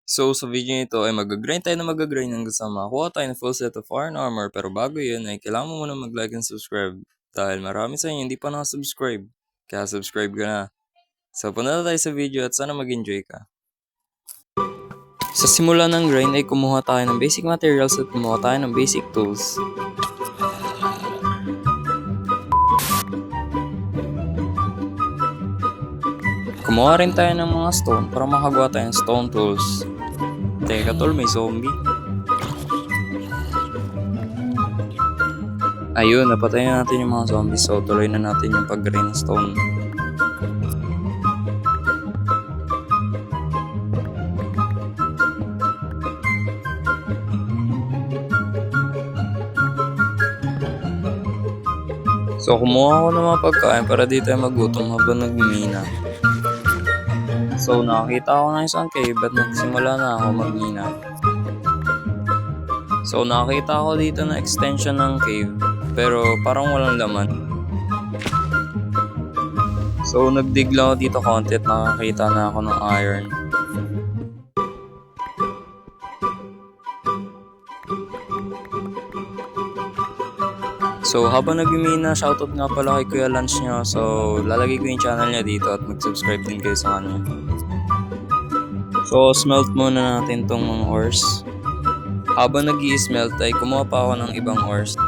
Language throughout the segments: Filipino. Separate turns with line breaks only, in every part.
So, sa video nito ay mag-grind tayo na mag-grind hanggang sa makakuha tayo ng full set of iron armor. Pero bago yun ay kailangan mo muna mag-like and subscribe. Dahil marami sa inyo hindi pa nakasubscribe. Kaya subscribe ka na. So, punta na tayo sa video at sana mag-enjoy ka. Sa simula ng grind ay kumuha tayo ng basic materials at kumuha tayo ng basic tools. Kumuha rin tayo ng mga stone para makagawa tayo ng stone tools. Teka tol, may zombie. Ayun, napatay na natin yung mga zombies. So, tuloy na natin yung pag-grind ng stone. So, kumuha ako ng mga pagkain para di tayo magutom habang nagmimina. So, nakakita ako ng isang cave at nagsimula na ako magmina. So, nakakita ako dito na extension ng cave pero parang walang laman. So, nagdig lang ako dito konti at nakakita na ako ng iron. So, habang nagmimina, shoutout nga pala kay Kuya Lance nyo. So, lalagay ko yung channel niya dito at mag-subscribe din kayo sa kanya. So, smelt muna natin tong mga ores. Habang nag-i-smelt ay kumuha pa ako ng ibang ores.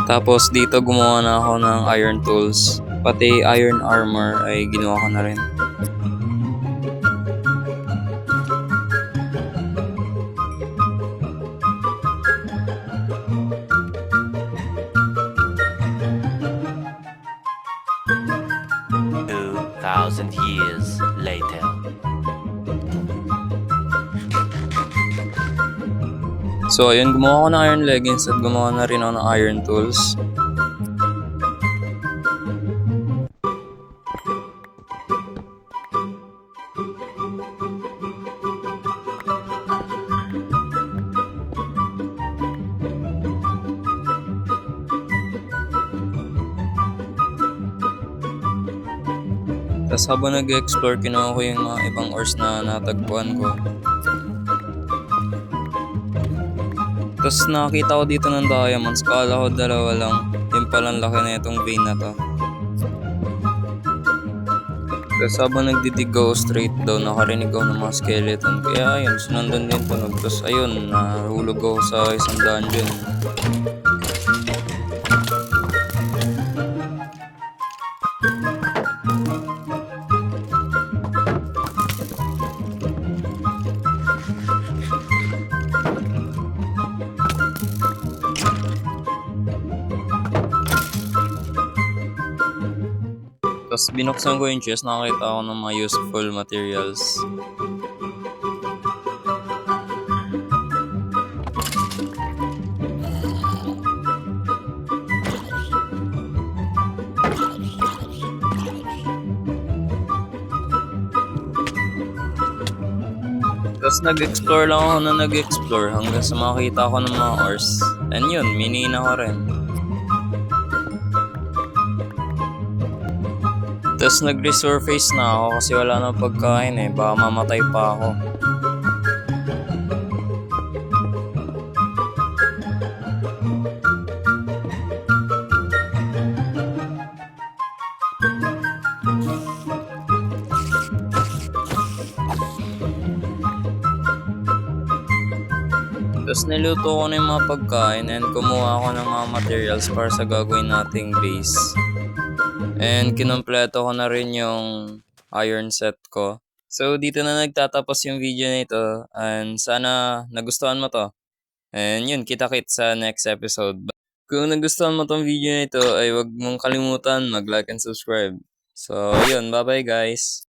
Tapos dito gumawa na ako ng iron tools. Pati iron armor ay ginawa ko na rin.
Thousand years later.
So ayun, gumawa ako ng iron leggings at gumawa na rin ako ng iron tools. Tapos habang nag-explore, kinuha ko yung mga ibang ores na natagpuan ko. Tapos nakakita ko dito ng diamonds, kala ko dalawa lang. Yung palang laki na itong vein na to. Tapos habang nagdidig ako straight down, nakarinig ako ng mga skeleton. Kaya ayun, sunundan din tunog. Tapos ayun, nahulog ako sa isang dungeon. Tapos binuksan ko yung chest, nakakita ako ng mga useful materials. Tapos nag-explore lang ako na nag-explore hanggang sa makakita ako ng mga ores. And yun, minina ko rin. Tapos nag-resurface na ako kasi wala nang pagkain eh. Baka mamatay pa ako. Tapos niluto ko na yung mga pagkain and kumuha ako ng mga materials para sa gagawin nating base. And kinumpleto ko na rin yung iron set ko. So dito na nagtatapos yung video na ito and sana nagustuhan mo to. And yun, kita-kits sa next episode. Kung nagustuhan mo tong video na ito ay wag mong kalimutan mag-like and subscribe. So yun, bye bye guys!